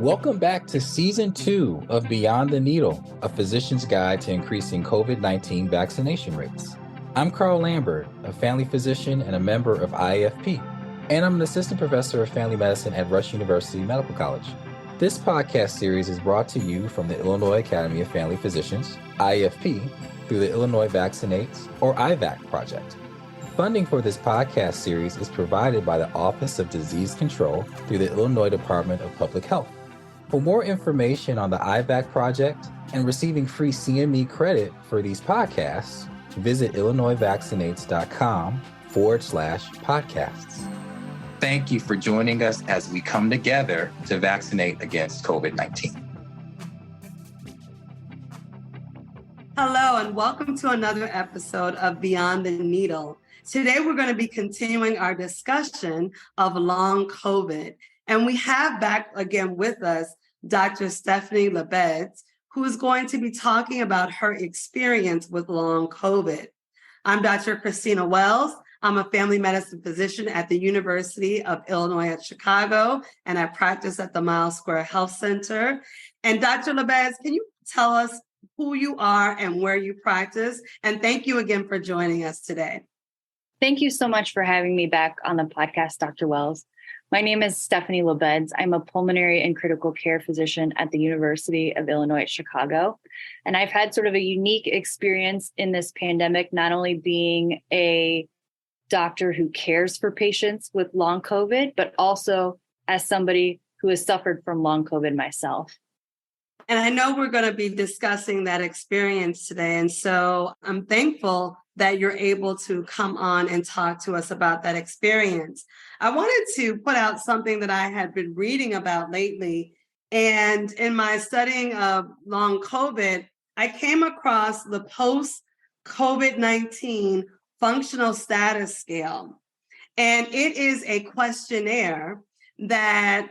Welcome back to Season 2 of Beyond the Needle, a physician's guide to increasing COVID-19 vaccination rates. I'm Carl Lambert, a family physician and a member of IFP, and I'm an assistant professor of family medicine at Rush University Medical College. This podcast series is brought to you from the Illinois Academy of Family Physicians, IFP, through the Illinois Vaccinates, or IVAC project. Funding for this podcast series is provided by the Office of Disease Control through the Illinois Department of Public Health. For more information on the IVAC project and receiving free CME credit for these podcasts, visit illinoisvaccinates.com/podcasts. Thank you for joining us as we come together to vaccinate against COVID-19. Hello, and welcome to another episode of Beyond the Needle. Today, we're going to be continuing our discussion of long COVID. And we have back again with us Dr. Stephanie Lebeds, who is going to be talking about her experience with long COVID. I'm Dr. Christina Wells. I'm a family medicine physician at the University of Illinois at Chicago, and I practice at the Miles Square Health Center. And Dr. Lebeds, can you tell us who you are and where you practice? And thank you again for joining us today. Thank you so much for having me back on the podcast, Dr. Wells. My name is Stephanie Lebeds. I'm a pulmonary and critical care physician at the University of Illinois at Chicago. And I've had sort of a unique experience in this pandemic, not only being a doctor who cares for patients with long COVID, but also as somebody who has suffered from long COVID myself. And I know we're going to be discussing that experience today. And so I'm thankful that you're able to come on and talk to us about that experience. I wanted to put out something that I had been reading about lately. And in my studying of long COVID, I came across the post-COVID-19 functional status scale. And it is a questionnaire that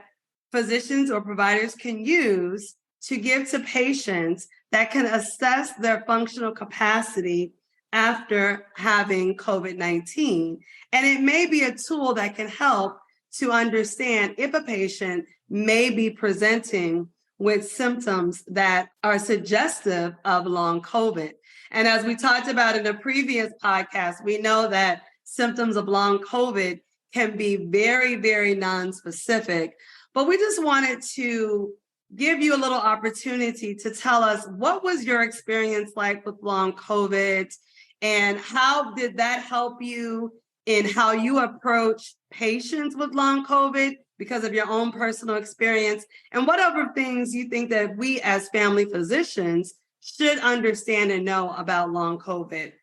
physicians or providers can use to give to patients that can assess their functional capacity after having COVID-19. And it may be a tool that can help to understand if a patient may be presenting with symptoms that are suggestive of long COVID. And as we talked about in a previous podcast, we know that symptoms of long COVID can be very, very nonspecific. But we just wanted to give you a little opportunity to tell us, what was your experience like with long COVID, and how did that help you in how you approach patients with long COVID because of your own personal experience? And what other things you think that we as family physicians should understand and know about long COVID?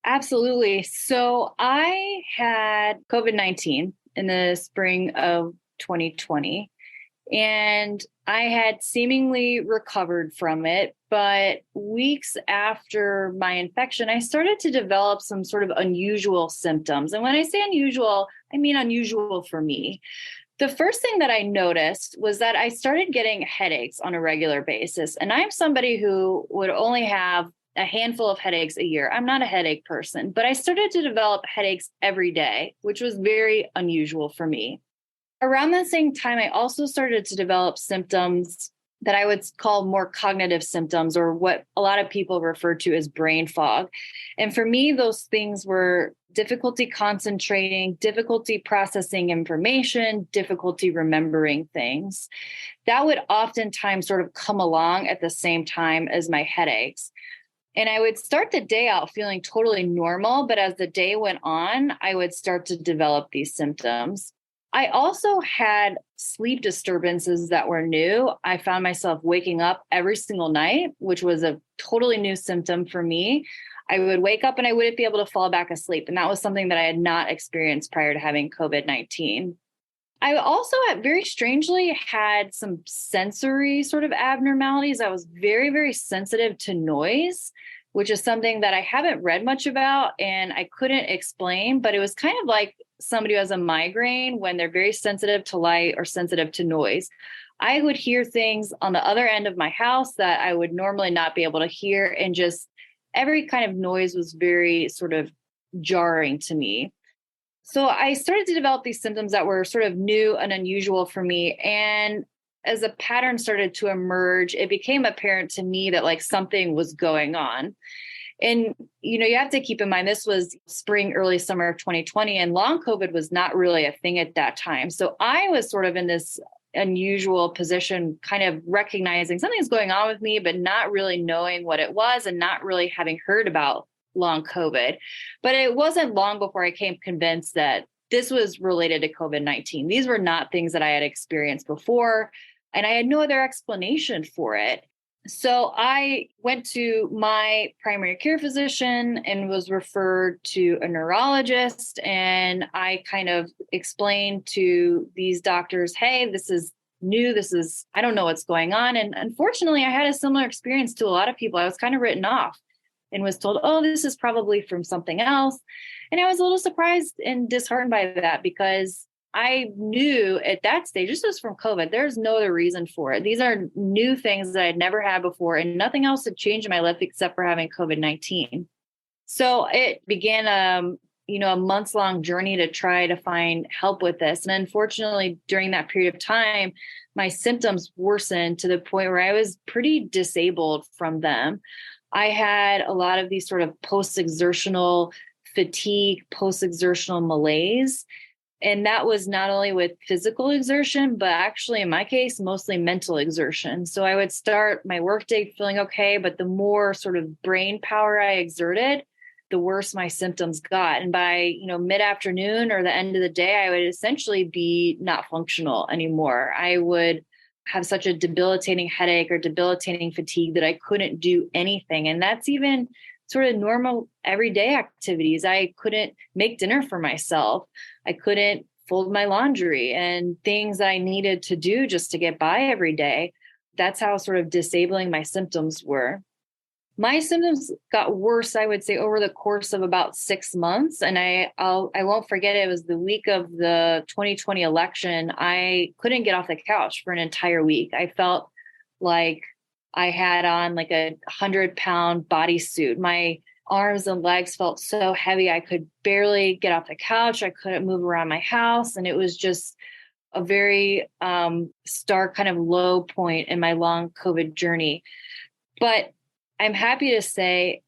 Absolutely. So I had COVID-19 in the spring of 2020. And I had seemingly recovered from it, but weeks after my infection, I started to develop some sort of unusual symptoms. And when I say unusual, I mean unusual for me. The first thing that I noticed was that I started getting headaches on a regular basis. And I'm somebody who would only have a handful of headaches a year. I'm not a headache person, but I started to develop headaches every day, which was very unusual for me. Around that same time, I also started to develop symptoms that I would call more cognitive symptoms, or what a lot of people refer to as brain fog. And for me, those things were difficulty concentrating, difficulty processing information, difficulty remembering things. That would oftentimes sort of come along at the same time as my headaches. And I would start the day out feeling totally normal, but as the day went on, I would start to develop these symptoms. I also had sleep disturbances that were new. I found myself waking up every single night, which was a totally new symptom for me. I would wake up and I wouldn't be able to fall back asleep. And that was something that I had not experienced prior to having COVID-19. I also very strangely had some sensory sort of abnormalities. I was very, very sensitive to noise, which is something that I haven't read much about and I couldn't explain, but it was kind of like somebody who has a migraine when they're very sensitive to light or sensitive to noise. I would hear things on the other end of my house that I would normally not be able to hear, and just every kind of noise was very sort of jarring to me. So I started to develop these symptoms that were sort of new and unusual for me. And as a pattern started to emerge, it became apparent to me that like something was going on. And, you have to keep in mind, this was spring, early summer of 2020, and long COVID was not really a thing at that time. So I was sort of in this unusual position, kind of recognizing something's going on with me, but not really knowing what it was and not really having heard about long COVID. But it wasn't long before I came convinced that this was related to COVID-19. These were not things that I had experienced before, and I had no other explanation for it. So I went to my primary care physician and was referred to a neurologist. And I kind of explained to these doctors, hey, this is new. I don't know what's going on. And unfortunately, I had a similar experience to a lot of people. I was kind of written off and was told, oh, this is probably from something else. And I was a little surprised and disheartened by that because I knew at that stage, this was from COVID. There's no other reason for it. These are new things that I'd never had before, and nothing else had changed in my life except for having COVID-19. So it began, a months-long journey to try to find help with this. And unfortunately, during that period of time, my symptoms worsened to the point where I was pretty disabled from them. I had a lot of these sort of post-exertional fatigue, post-exertional malaise. And that was not only with physical exertion, but actually in my case, mostly mental exertion. So I would start my workday feeling okay, but the more sort of brain power I exerted, the worse my symptoms got. And by, mid-afternoon or the end of the day, I would essentially be not functional anymore. I would have such a debilitating headache or debilitating fatigue that I couldn't do anything. And that's even sort of normal everyday activities. I couldn't make dinner for myself. I couldn't fold my laundry and things that I needed to do just to get by every day. That's how sort of disabling my symptoms were. My symptoms got worse, I would say, over the course of about 6 months. And I won't forget, it was the week of the 2020 election. I couldn't get off the couch for an entire week. I felt like I had on like a 100-pound bodysuit. My arms and legs felt so heavy. I could barely get off the couch. I couldn't move around my house. And it was just a very stark kind of low point in my long COVID journey. But I'm happy to say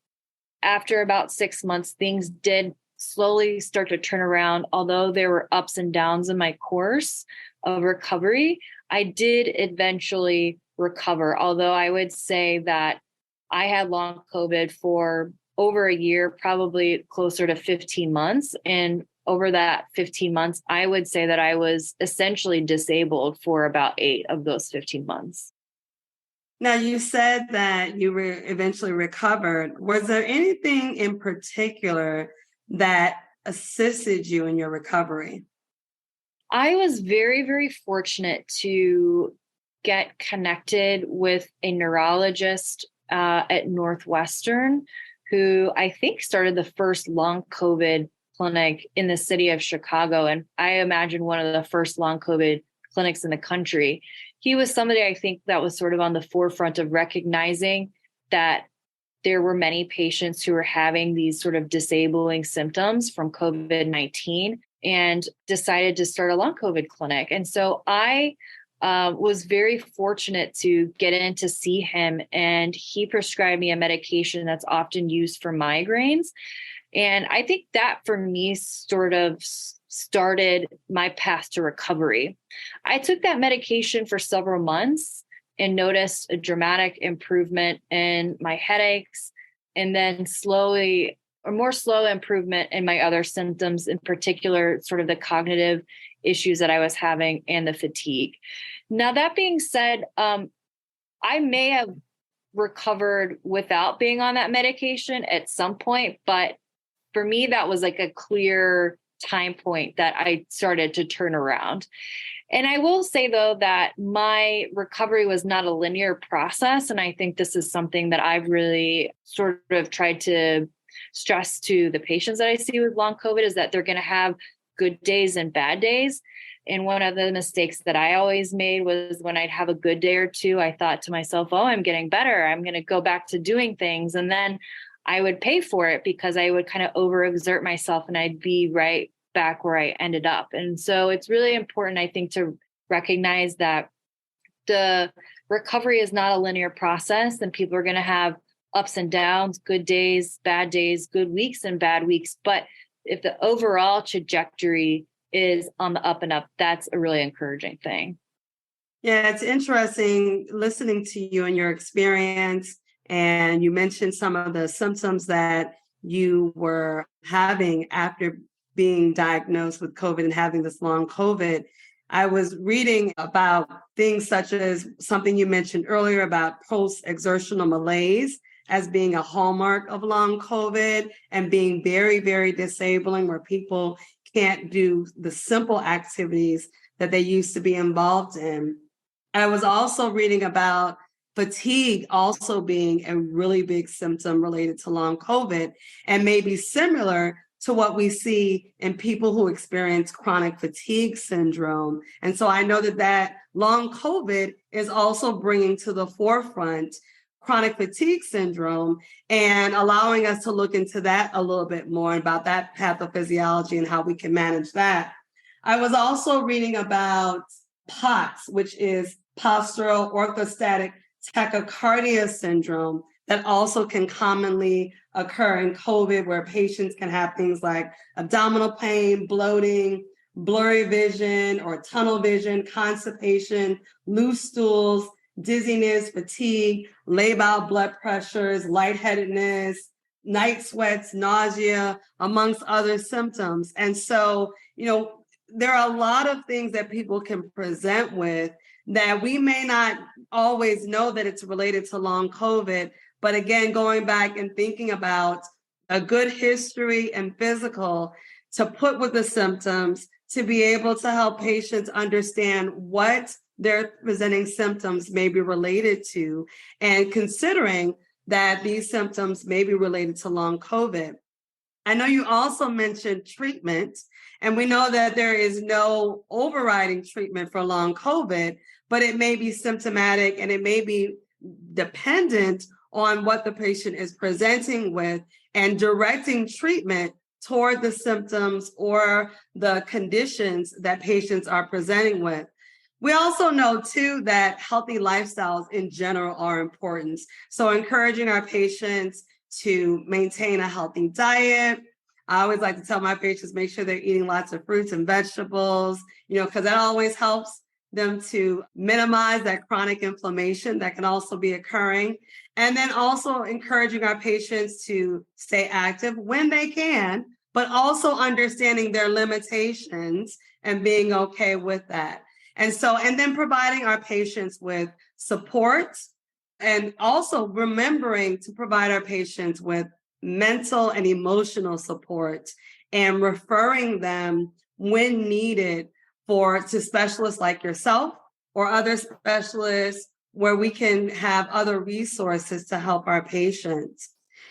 after about 6 months, things did slowly start to turn around. Although there were ups and downs in my course of recovery, I did eventually recover. Although I would say that I had long COVID for over a year, probably closer to 15 months. And over that 15 months, I would say that I was essentially disabled for about 8 of those 15 months. Now, you said that you were eventually recovered. Was there anything in particular that assisted you in your recovery? I was very, very fortunate to get connected with a neurologist at Northwestern, who I think started the first long COVID clinic in the city of Chicago. And I imagine one of the first long COVID clinics in the country. He was somebody I think that was sort of on the forefront of recognizing that there were many patients who were having these sort of disabling symptoms from COVID-19 and decided to start a long COVID clinic. And so I was very fortunate to get in to see him, and he prescribed me a medication that's often used for migraines. And I think that for me sort of started my path to recovery. I took that medication for several months and noticed a dramatic improvement in my headaches, and then more slow improvement in my other symptoms, in particular, sort of the cognitive issues that I was having and the fatigue. Now, that being said, I may have recovered without being on that medication at some point, but for me, that was like a clear time point that I started to turn around. And I will say, though, that my recovery was not a linear process. And I think this is something that I've really sort of tried to stress to the patients that I see with long COVID, is that they're going to have good days and bad days. And one of the mistakes that I always made was when I'd have a good day or two, I thought to myself, oh, I'm getting better. I'm going to go back to doing things. And then I would pay for it because I would kind of overexert myself and I'd be right back where I ended up. And so it's really important, I think, to recognize that the recovery is not a linear process, and people are going to have ups and downs, good days, good weeks, and bad weeks. But if the overall trajectory is on the up and up, that's a really encouraging thing. Yeah, it's interesting listening to you and your experience. And you mentioned some of the symptoms that you were having after being diagnosed with COVID and having this long COVID. I was reading about things such as something you mentioned earlier about post-exertional malaise as being a hallmark of long COVID and being very, very disabling, where people can't do the simple activities that they used to be involved in. I was also reading about fatigue also being a really big symptom related to long COVID and maybe similar to what we see in people who experience chronic fatigue syndrome. And so I know that long COVID is also bringing to the forefront chronic fatigue syndrome and allowing us to look into that a little bit more about that pathophysiology and how we can manage that. I was also reading about POTS, which is postural orthostatic tachycardia syndrome, that also can commonly occur in COVID, where patients can have things like abdominal pain, bloating, blurry vision or tunnel vision, constipation, loose stools, dizziness, fatigue, labile blood pressures, lightheadedness, night sweats, nausea, amongst other symptoms. And so, there are a lot of things that people can present with that we may not always know that it's related to long COVID. But again, going back and thinking about a good history and physical to put with the symptoms to be able to help patients understand what their presenting symptoms may be related to, and considering that these symptoms may be related to long COVID. I know you also mentioned treatment, and we know that there is no overriding treatment for long COVID, but it may be symptomatic and it may be dependent on what the patient is presenting with and directing treatment toward the symptoms or the conditions that patients are presenting with. We also know, too, that healthy lifestyles in general are important. So encouraging our patients to maintain a healthy diet. I always like to tell my patients, make sure they're eating lots of fruits and vegetables, because that always helps them to minimize that chronic inflammation that can also be occurring. And then also encouraging our patients to stay active when they can, but also understanding their limitations and being okay with that. And then providing our patients with support, and also remembering to provide our patients with mental and emotional support and referring them when needed to specialists like yourself or other specialists where we can have other resources to help our patients.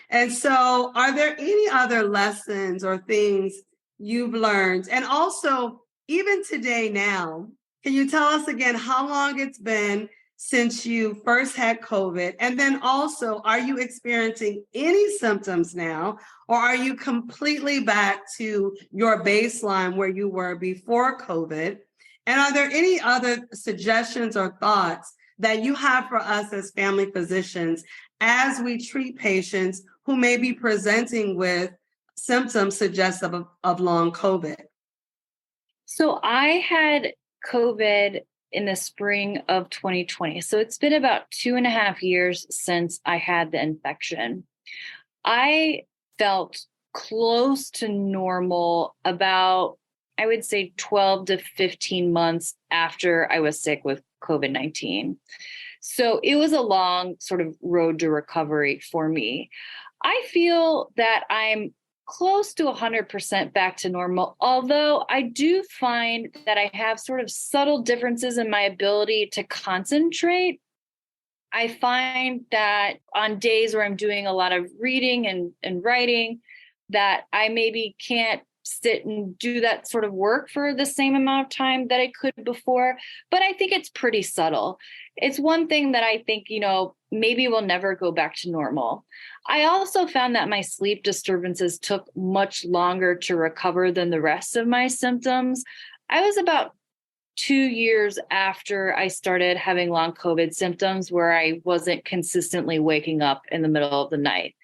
And so, are there any other lessons or things you've learned? And also, even today now, can you tell us again how long it's been since you first had COVID? And then also, are you experiencing any symptoms now, or are you completely back to your baseline where you were before COVID? And are there any other suggestions or thoughts that you have for us as family physicians as we treat patients who may be presenting with symptoms suggestive of long COVID? So I had COVID in the spring of 2020. So it's been about 2.5 years since I had the infection. I felt close to normal about, I would say, 12 to 15 months after I was sick with COVID-19. So it was a long sort of road to recovery for me. I feel that I'm close to 100% back to normal, although I do find that I have sort of subtle differences in my ability to concentrate. I find that on days where I'm doing a lot of reading and writing, that I maybe can't sit and do that sort of work for the same amount of time that I could before. But I think it's pretty subtle. It's one thing that I think, maybe we'll never go back to normal. I also found that my sleep disturbances took much longer to recover than the rest of my symptoms. I was about 2 years after I started having long COVID symptoms where I wasn't consistently waking up in the middle of the night.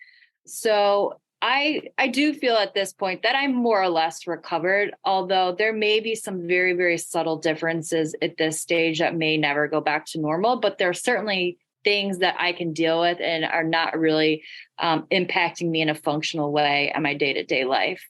So I do feel at this point that I'm more or less recovered, although there may be some very, very subtle differences at this stage that may never go back to normal, but there are certainly things that I can deal with and are not really impacting me in a functional way in my day-to-day life.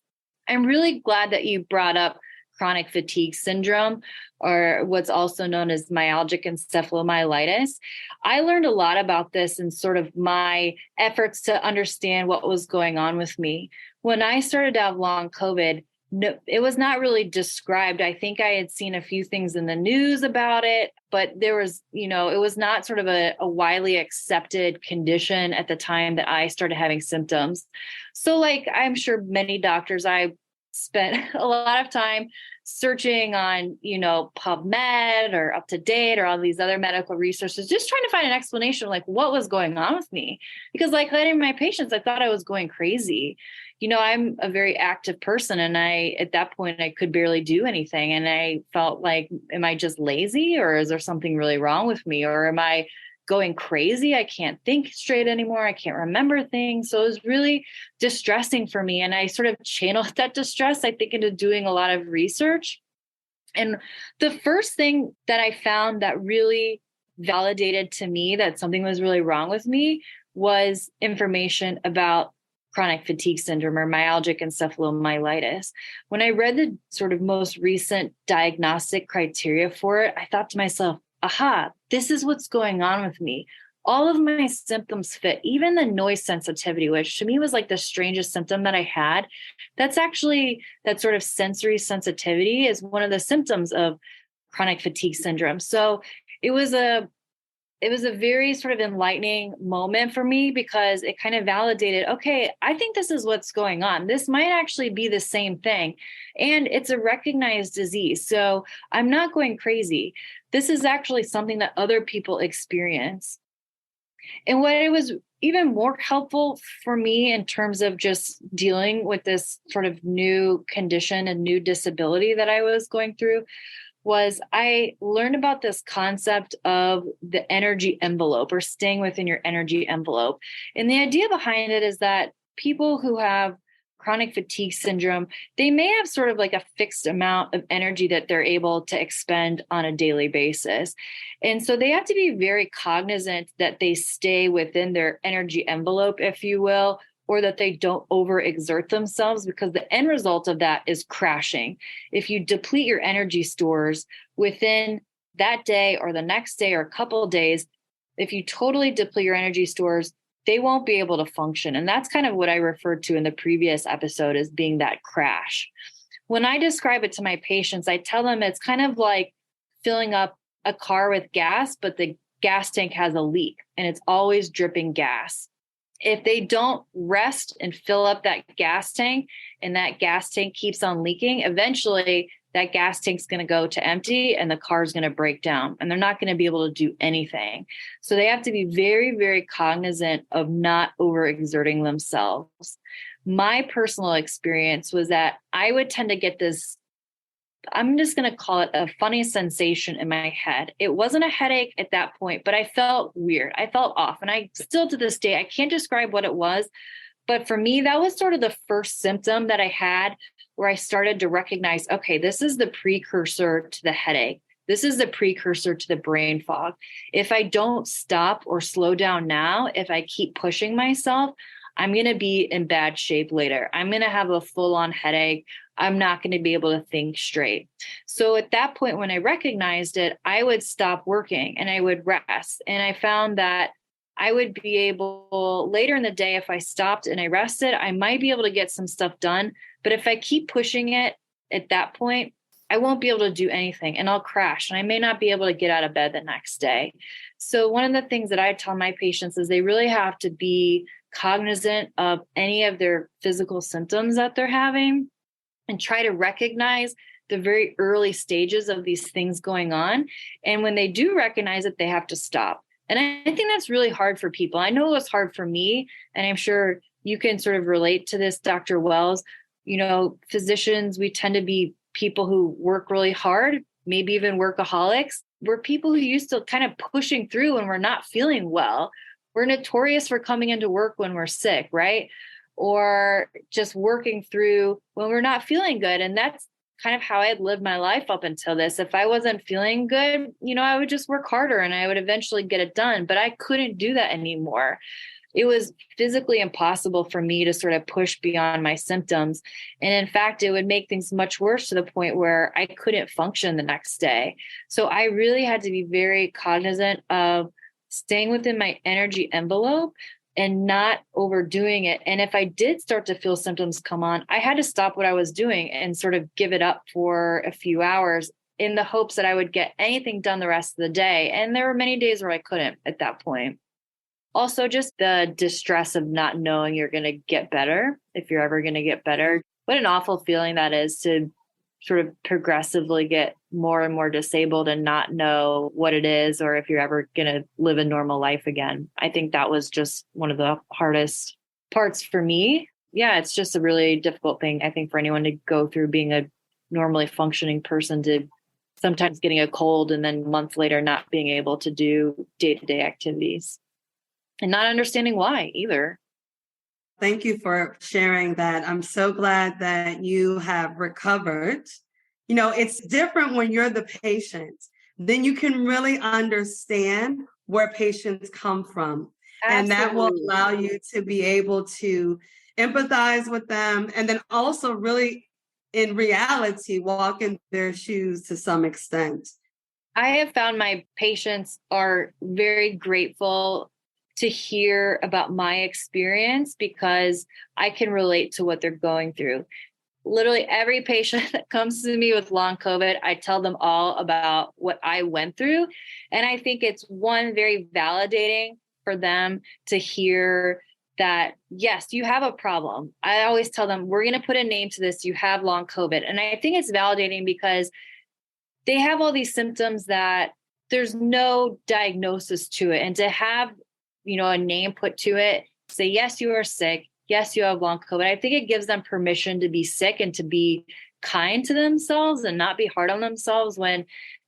I'm really glad that you brought up chronic fatigue syndrome, or what's also known as myalgic encephalomyelitis. I learned a lot about this in sort of my efforts to understand what was going on with me. When I started to have long COVID, no, it was not really described. I think I had seen a few things in the news about it, but there was, it was not sort of a widely accepted condition at the time that I started having symptoms. So like I'm sure many doctors, I spent a lot of time searching on, PubMed or Up to Date or all these other medical resources, just trying to find an explanation of like what was going on with me. Because like letting my patients, I thought I was going crazy. I'm a very active person, and at that point, I could barely do anything. And I felt like, am I just lazy, or is there something really wrong with me? Or am I going crazy? I can't think straight anymore. I can't remember things. So it was really distressing for me. And I sort of channeled that distress, I think, into doing a lot of research. And the first thing that I found that really validated to me that something was really wrong with me was information about chronic fatigue syndrome, or myalgic encephalomyelitis. When I read the sort of most recent diagnostic criteria for it, I thought to myself, aha, this is what's going on with me. All of my symptoms fit, even the noise sensitivity, which to me was like the strangest symptom that I had. That's actually, that sort of sensory sensitivity is one of the symptoms of chronic fatigue syndrome. So it was a very sort of enlightening moment for me, because it kind of validated, okay, I think this is what's going on. This might actually be the same thing. And it's a recognized disease. So I'm not going crazy. This is actually something that other people experience. And what it was even more helpful for me in terms of just dealing with this sort of new condition and new disability that I was going through was I learned about this concept of the energy envelope, or staying within your energy envelope. And the idea behind it is that people who have chronic fatigue syndrome, they may have sort of like a fixed amount of energy that they're able to expend on a daily basis. And so they have to be very cognizant that they stay within their energy envelope, if you will, or that they don't overexert themselves, because the end result of that is crashing. If you deplete your energy stores within that day or the next day or a couple of days, if you totally deplete your energy stores, they won't be able to function. And that's kind of what I referred to in the previous episode as being that crash. When I describe it to my patients, I tell them it's kind of like filling up a car with gas, but the gas tank has a leak and it's always dripping gas. If they don't rest and fill up that gas tank, and that gas tank keeps on leaking, eventually that gas tank's going to go to empty and the car is going to break down, and they're not going to be able to do anything. So they have to be very, very cognizant of not overexerting themselves. My personal experience was that I would tend to get this, I'm just going to call it a funny sensation in my head. It wasn't a headache at that point, but I felt weird. I felt off. And I still to this day, I can't describe what it was. But for me, that was sort of the first symptom that I had where I started to recognize, okay, this is the precursor to the headache. This is the precursor to the brain fog. If I don't stop or slow down now, if I keep pushing myself, I'm going to be in bad shape later. I'm going to have a full-on headache. I'm not going to be able to think straight. So at that point, when I recognized it, I would stop working and I would rest. And I found that I would be able later in the day, if I stopped and I rested, I might be able to get some stuff done. But if I keep pushing it at that point, I won't be able to do anything and I'll crash and I may not be able to get out of bed the next day. So one of the things that I tell my patients is they really have to be cognizant of any of their physical symptoms that they're having and try to recognize the very early stages of these things going on. And when they do recognize it, they have to stop. And I think that's really hard for people. I know it was hard for me, and I'm sure you can sort of relate to this, Dr. Wells. Physicians, we tend to be people who work really hard, maybe even workaholics, were people who used to kind of pushing through when we're not feeling well. We're notorious for coming into work when we're sick, right? Or just working through when we're not feeling good. And that's kind of how I had lived my life up until this. If I wasn't feeling good, I would just work harder and I would eventually get it done. But I couldn't do that anymore. It was physically impossible for me to sort of push beyond my symptoms. And in fact, it would make things much worse to the point where I couldn't function the next day. So I really had to be very cognizant of staying within my energy envelope and not overdoing it. And if I did start to feel symptoms come on, I had to stop what I was doing and sort of give it up for a few hours in the hopes that I would get anything done the rest of the day. And there were many days where I couldn't at that point. Also, just the distress of not knowing you're going to get better, if you're ever going to get better. What an awful feeling that is, to sort of progressively get more and more disabled and not know what it is, or if you're ever going to live a normal life again. I think that was just one of the hardest parts for me. Yeah, it's just a really difficult thing, I think, for anyone to go through, being a normally functioning person, to sometimes getting a cold and then months later not being able to do day-to-day activities. And not understanding why either. Thank you for sharing that. I'm so glad that you have recovered. It's different when you're the patient. Then you can really understand where patients come from. Absolutely. And that will allow you to be able to empathize with them. And then also really, in reality, walk in their shoes to some extent. I have found my patients are very grateful to hear about my experience because I can relate to what they're going through. Literally every patient that comes to me with long COVID, I tell them all about what I went through. And I think it's very validating for them to hear that, yes, you have a problem. I always tell them, we're going to put a name to this. You have long COVID. And I think it's validating because they have all these symptoms that there's no diagnosis to it. And to have a name put to it, say, yes, you are sick. Yes, you have long COVID. I think it gives them permission to be sick and to be kind to themselves and not be hard on themselves when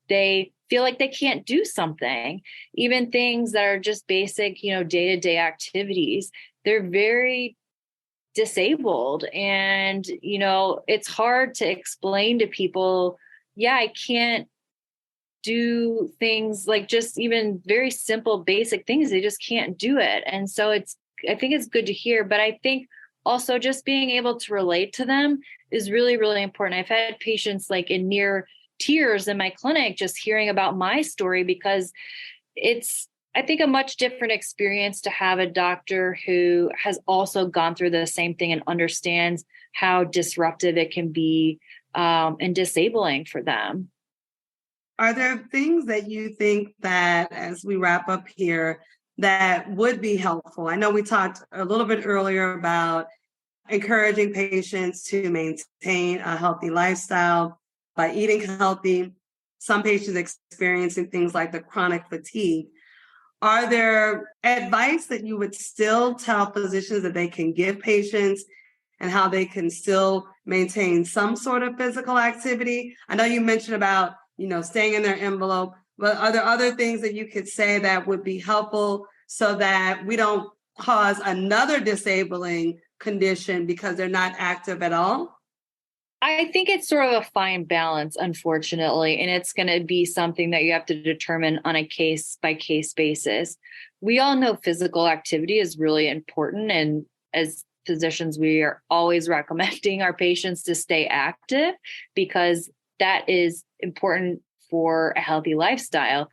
they feel like they can't do something. Even things that are just basic, day-to-day activities, they're very disabled. And, it's hard to explain to people, yeah, I can't do things like just even very simple, basic things. They just can't do it. And so I think it's good to hear, but I think also just being able to relate to them is really, really important. I've had patients like in near tears in my clinic, just hearing about my story, because it's, I think, a much different experience to have a doctor who has also gone through the same thing and understands how disruptive it can be and disabling for them. Are there things that you think that, as we wrap up here, that would be helpful? I know we talked a little bit earlier about encouraging patients to maintain a healthy lifestyle by eating healthy. Some patients experiencing things like the chronic fatigue. Are there advice that you would still tell physicians that they can give patients and how they can still maintain some sort of physical activity? I know you mentioned about staying in their envelope, but are there other things that you could say that would be helpful so that we don't cause another disabling condition because they're not active at all? I think it's sort of a fine balance, unfortunately, and it's going to be something that you have to determine on a case-by-case basis. We all know physical activity is really important, and as physicians, we are always recommending our patients to stay active because that is important for a healthy lifestyle,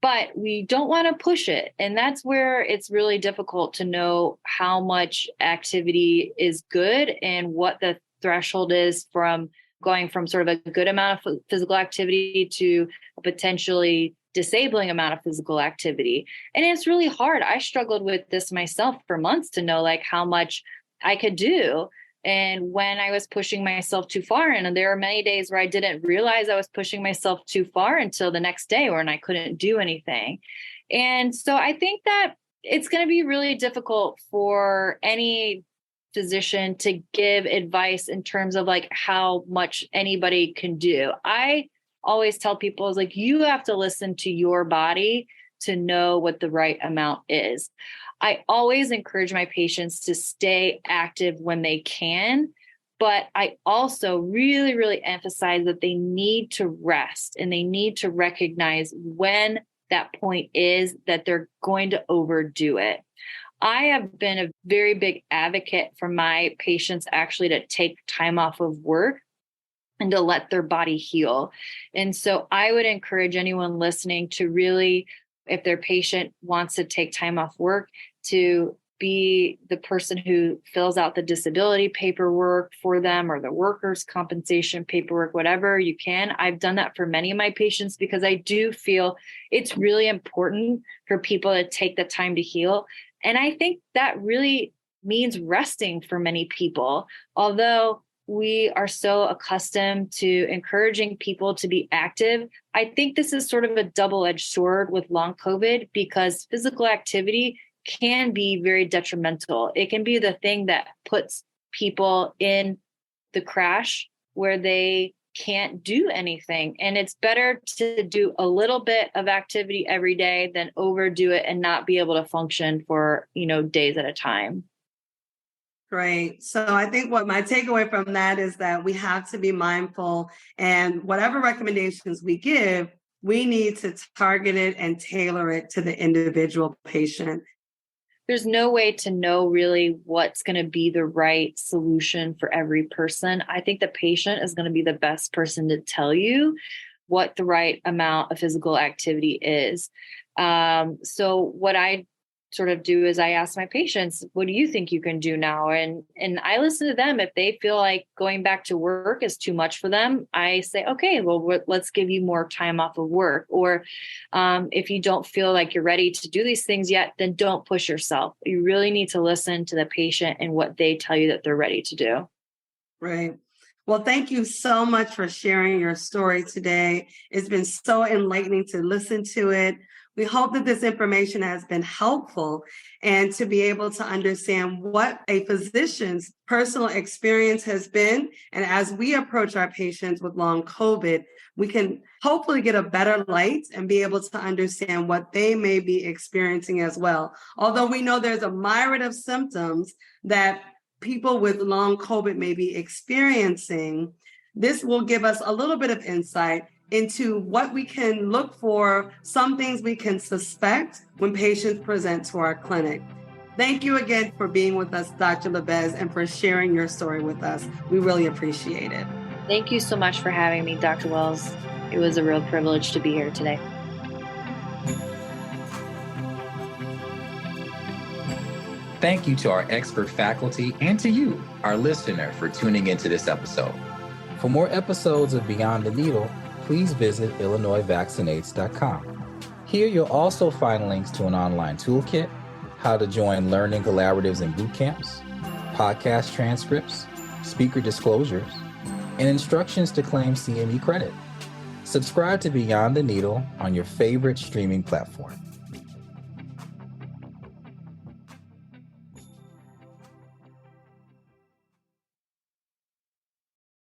but we don't want to push it. And that's where it's really difficult to know how much activity is good and what the threshold is from going from sort of a good amount of physical activity to a potentially disabling amount of physical activity. And it's really hard. I struggled with this myself for months to know how much I could do. And when I was pushing myself too far, and there were many days where I didn't realize I was pushing myself too far until the next day when I couldn't do anything. And so I think that it's going to be really difficult for any physician to give advice in terms of how much anybody can do. I always tell people is like, you have to listen to your body to know what the right amount is. I always encourage my patients to stay active when they can, but I also really, really emphasize that they need to rest and they need to recognize when that point is that they're going to overdo it. I have been a very big advocate for my patients actually to take time off of work and to let their body heal. And so I would encourage anyone listening to really, if their patient wants to take time off work, to be the person who fills out the disability paperwork for them or the workers' compensation paperwork, whatever you can. I've done that for many of my patients because I do feel it's really important for people to take the time to heal. And I think that really means resting for many people, although we are so accustomed to encouraging people to be active. I think this is sort of a double-edged sword with long COVID because physical activity can be very detrimental. It can be the thing that puts people in the crash where they can't do anything. And it's better to do a little bit of activity every day than overdo it and not be able to function for, days at a time. Great. So I think what my takeaway from that is that we have to be mindful, and whatever recommendations we give, we need to target it and tailor it to the individual patient. There's no way to know really what's going to be the right solution for every person. I think the patient is going to be the best person to tell you what the right amount of physical activity is. So what I sort of do is I ask my patients, what do you think you can do now? And I listen to them. If they feel like going back to work is too much for them, I say, okay, well, let's give you more time off of work. Or if you don't feel like you're ready to do these things yet, then don't push yourself. You really need to listen to the patient and what they tell you that they're ready to do. Right. Well, thank you so much for sharing your story today. It's been so enlightening to listen to it. We hope that this information has been helpful and to be able to understand what a physician's personal experience has been. And as we approach our patients with long COVID, we can hopefully get a better light and be able to understand what they may be experiencing as well. Although we know there's a myriad of symptoms that people with long COVID may be experiencing, this will give us a little bit of insight into what we can look for, some things we can suspect when patients present to our clinic. Thank you again for being with us, Dr. Labez, and for sharing your story with us. We really appreciate it. Thank you so much for having me, Dr. Wells. It was a real privilege to be here today. Thank you to our expert faculty and to you, our listener, for tuning into this episode. For more episodes of Beyond the Needle, please visit IllinoisVaccinates.com. Here you'll also find links to an online toolkit, how to join learning collaboratives and boot camps, podcast transcripts, speaker disclosures, and instructions to claim CME credit. Subscribe to Beyond the Needle on your favorite streaming platform.